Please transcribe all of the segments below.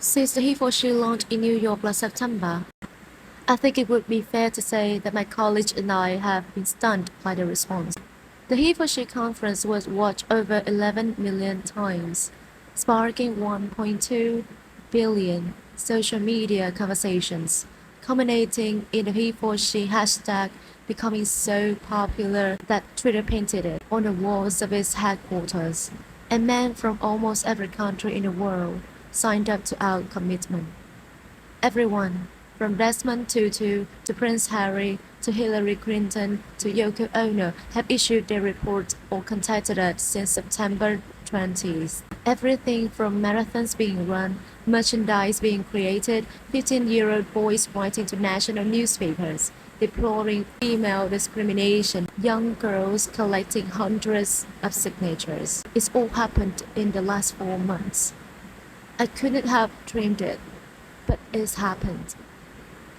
Since the HEFORSHE launched in New York last September, I think it would be fair to say that my colleagues and I have been stunned by the response. The HEFORSHE conference was watched over 11 million times, sparking 1.2 billion social media conversations, culminating in the HEFORSHE hashtag becoming so popular that Twitter painted it on the walls of its headquarters, and men from almost every country in the world signed up to our commitment. Everyone, from Desmond Tutu to Prince Harry to Hillary Clinton to Yoko Ono, have issued their report or contacted us since September 20th. Everything from marathons being run, merchandise being created, 15-year-old boys writing to national newspapers, deploring female discrimination, young girls collecting hundreds of signatures. It's all happened in the last 4 months. I couldn't have dreamed it, but it's happened.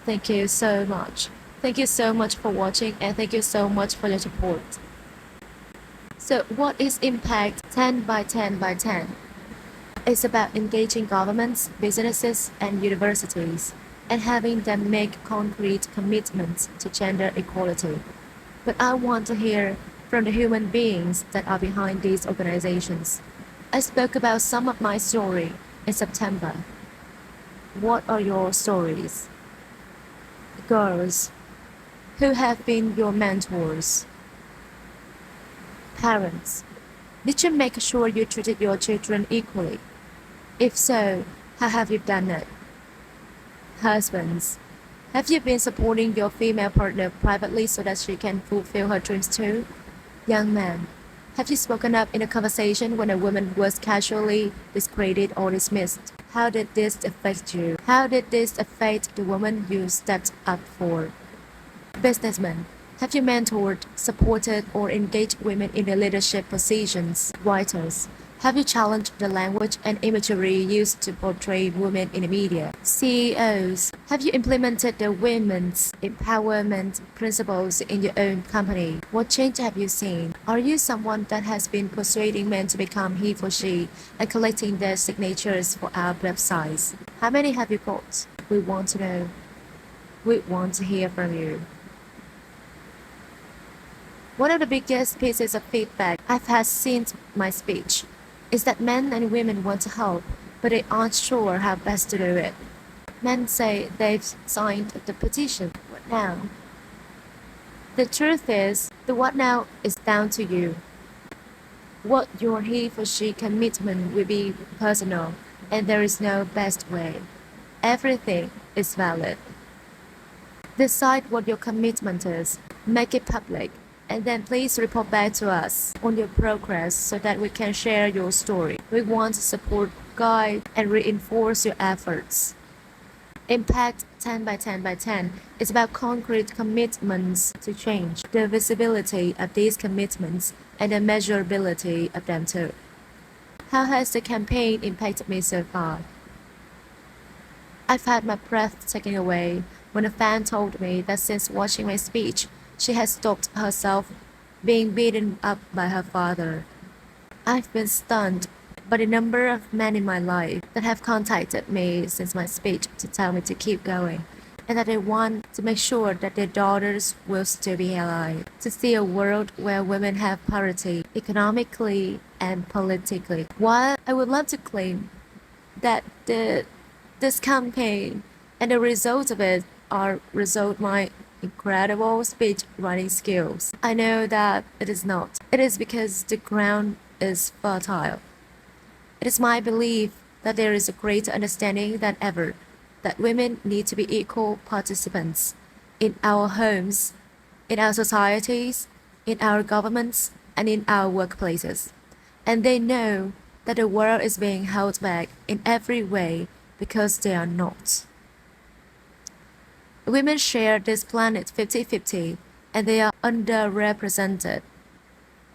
Thank you so much. Thank you so much for watching, and thank you so much for your support. So what is Impact 10 by 10 by 10? It's about engaging governments, businesses, and universities, and having them make concrete commitments to gender equality. But I want to hear from the human beings that are behind these organizations. I spoke about some of my story in September. What are your stories? Girls, who have been your mentors? Parents, did you make sure you treated your children equally? If so, how have you done it? Husbands, have you been supporting your female partner privately so that she can fulfill her dreams too? Young men, have you spoken up in a conversation when a woman was casually discredited or dismissed? How did this affect you? How did this affect the woman you stepped up for? Businessmen, have you mentored, supported, or engaged women in their leadership positions? Writers, have you challenged the language and imagery used to portray women in the media? CEOs, have you implemented the women's empowerment principles in your own company? What change have you seen? Are you someone that has been persuading men to become he for she and collecting their signatures for our websites? How many have you got? We want to know. We want to hear from you. One of the biggest pieces of feedback I've had since my speech is that men and women want to help, but they aren't sure how best to do it. Men say they've signed the petition. What now? The truth is, the what now is down to you. What your he for she commitment will be personal, and there is no best way. Everything is valid. Decide what your commitment is, make it public, and then please report back to us on your progress so that we can share your story. We want to support, guide, and reinforce your efforts. Impact 10 by 10 by 10 is about concrete commitments to change, the visibility of these commitments, and the measurability of them too. How has the campaign impacted me so far? I've had my breath taken away when a fan told me that since watching my speech, she has stopped herself being beaten up by her father. I've been stunned by the number of men in my life that have contacted me since my speech to tell me to keep going, and that they want to make sure that their daughters will still be alive, to see a world where women have parity economically and politically. While I would love to claim that this campaign and the results of it are result my incredible speech writing skills, I know that it is not. It is because the ground is fertile. It is my belief that there is a greater understanding than ever that women need to be equal participants in our homes, in our societies, in our governments, and in our workplaces. And they know that the world is being held back in every way because they are not. Women share this planet 50-50, and they are underrepresented.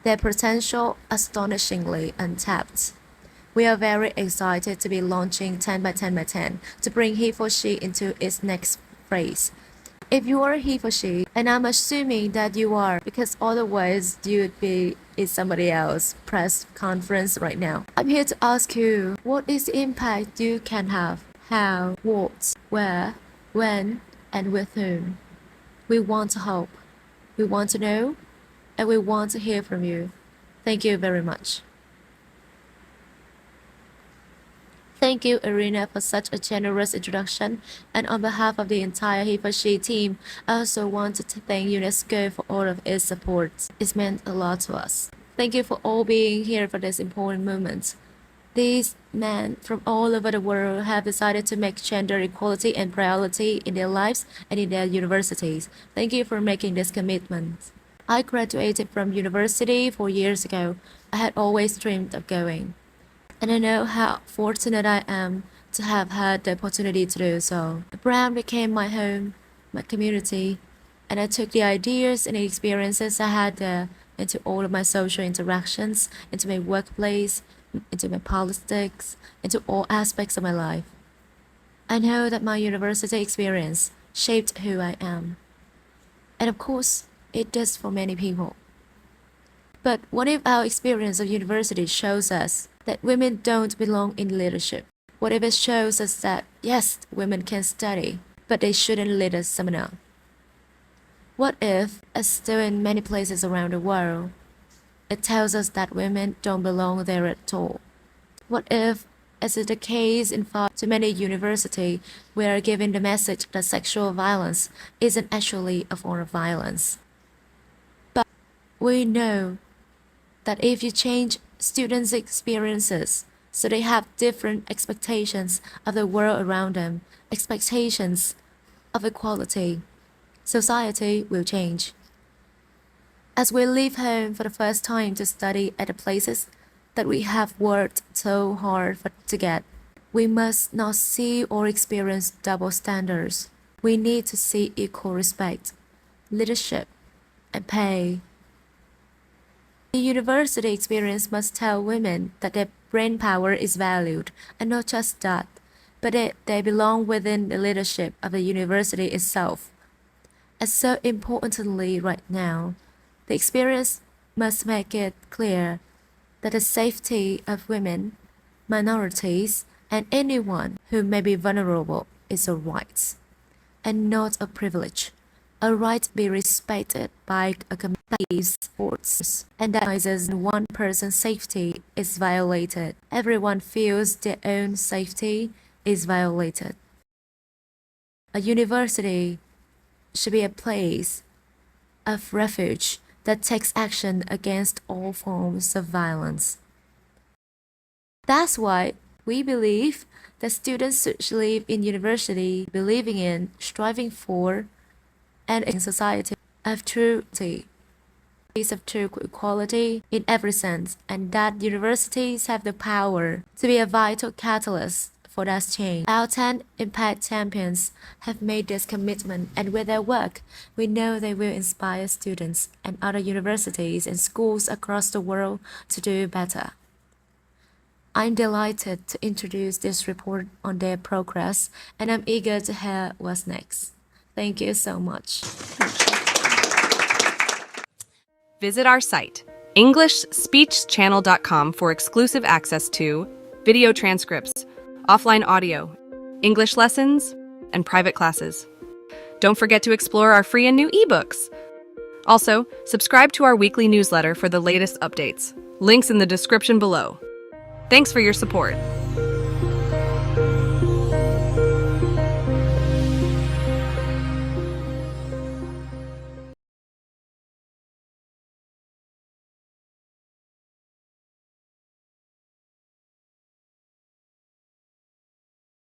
Their potential astonishingly untapped. We are very excited to be launching 10 by 10 by 10 to bring he for she into its next phase. If you are he for she, and I'm assuming that you are, because otherwise you would be in somebody else's press conference right now, I'm here to ask you, what is the impact you can have? how, what, where, when, and with whom. We want to help. We want to know, and we want to hear from you. Thank you very much. Thank you, Irina, for such a generous introduction. And on behalf of the entire HIphU team, I also wanted to thank UNESCO for all of its support. It's meant a lot to us. Thank you for all being here for this important moment. These men from all over the world have decided to make gender equality a priority in their lives and in their universities. Thank you for making this commitment. I graduated from university 4 years ago. I had always dreamed of going. And I know how fortunate I am to have had the opportunity to do so. Brown became my home, my community, and I took the ideas and the experiences I had there into all of my social interactions, into my workplace, into my politics, into all aspects of my life. I know that my university experience shaped who I am. And of course, it does for many people. But what if our experience of university shows us that women don't belong in leadership? What if it shows us that, yes, women can study, but they shouldn't lead a seminar? What if, as still in many places around the world, it tells us that women don't belong there at all? What if, as is the case in far too many universities, we are given the message that sexual violence isn't actually a form of violence? But we know that if you change students' experiences so they have different expectations of the world around them, expectations of equality, society will change. As we leave home for the first time to study at the places that we have worked so hard to get, we must not see or experience double standards. We need to see equal respect, leadership, and pay. The university experience must tell women that their brain power is valued, and not just that, but that they belong within the leadership of the university itself. And so importantly right now, the experience must make it clear that the safety of women, minorities, and anyone who may be vulnerable is a right, and not a privilege. A right to be respected by a competitive force, and that when one person's safety is violated, everyone feels their own safety is violated. A university should be a place of refuge that takes action against all forms of violence. That's why we believe that students should live in university believing in, striving for, and in society of true equality in every sense, and that universities have the power to be a vital catalyst for that change. Our 10 impact champions have made this commitment, and with their work, we know they will inspire students and other universities and schools across the world to do better. I'm delighted to introduce this report on their progress, and I'm eager to hear what's next. Thank you so much. Visit our site, EnglishSpeechChannel.com, for exclusive access to video transcripts, offline audio, English lessons, and private classes. Don't forget to explore our free and new ebooks. Also, subscribe to our weekly newsletter for the latest updates. Links in the description below. Thanks for your support.